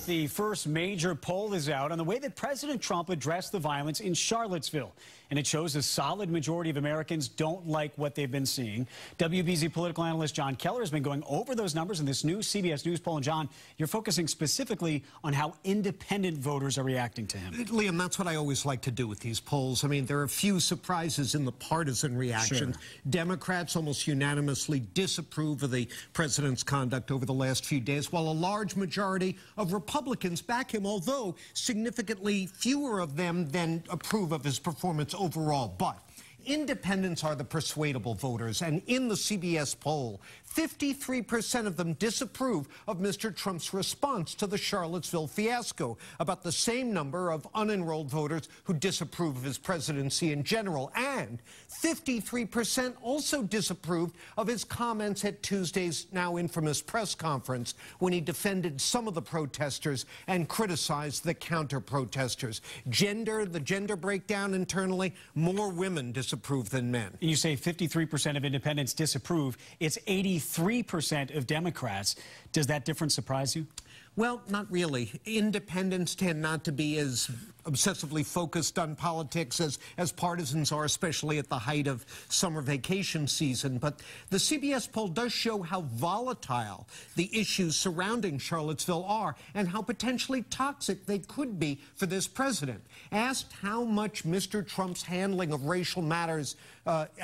The first major poll is out on the way that President Trump addressed the violence in Charlottesville. And it shows a solid majority of Americans don't like what they've been seeing. WBZ political analyst John Keller has been going over those numbers in this new CBS News poll. And John, you're focusing specifically on how independent voters are reacting to him. Liam, that's what I always like to do with these polls. I mean, there are a few surprises in the partisan reaction. Sure. Democrats almost unanimously disapprove of the president's conduct over the last few days, while a large majority of Republicans back him, although significantly fewer of them than approve of his performance overall. But independents are the persuadable voters, and in the CBS poll, 53% of them disapprove of Mr. Trump's response to the Charlottesville fiasco, about the same number of unenrolled voters who disapprove of his presidency in general, and 53% also disapproved of his comments at Tuesday's now infamous press conference when he defended some of the protesters and criticized the counter-protesters. The gender breakdown internally, more women disapprove than men. You say 53% of independents disapprove. It's 83% of Democrats. Does that difference surprise you? Well, not really. Independents tend not to be as obsessively focused on politics as partisans are, especially at the height of summer vacation season. But the CBS poll does show how volatile the issues surrounding Charlottesville are and how potentially toxic they could be for this president. Asked how much Mr. Trump's handling of racial matters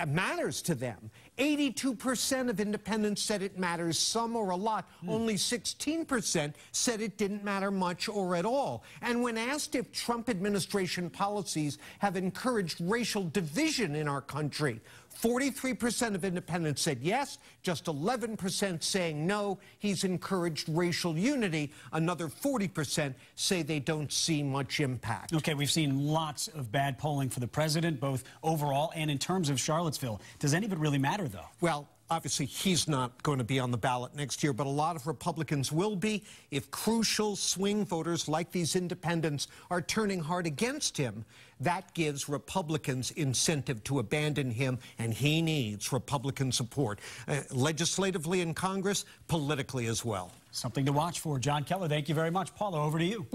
matters to them, 82% of independents said it matters some or a lot. Only 16% said it didn't matter much or at all. And when asked if Trump administration policies have encouraged racial division in our country, 43% of independents said yes, just 11% saying no, he's encouraged racial unity. Another 40% say they don't see much impact. Okay, we've seen lots of bad polling for the president, both overall and in terms of Charlottesville. Does any of it really matter, though? Well, obviously, he's not going to be on the ballot next year, but a lot of Republicans will be if crucial swing voters like these independents are turning hard against him. That gives Republicans incentive to abandon him, and he needs Republican support, legislatively in Congress, politically as well. Something to watch for. John Keller, thank you very much. Paula, over to you.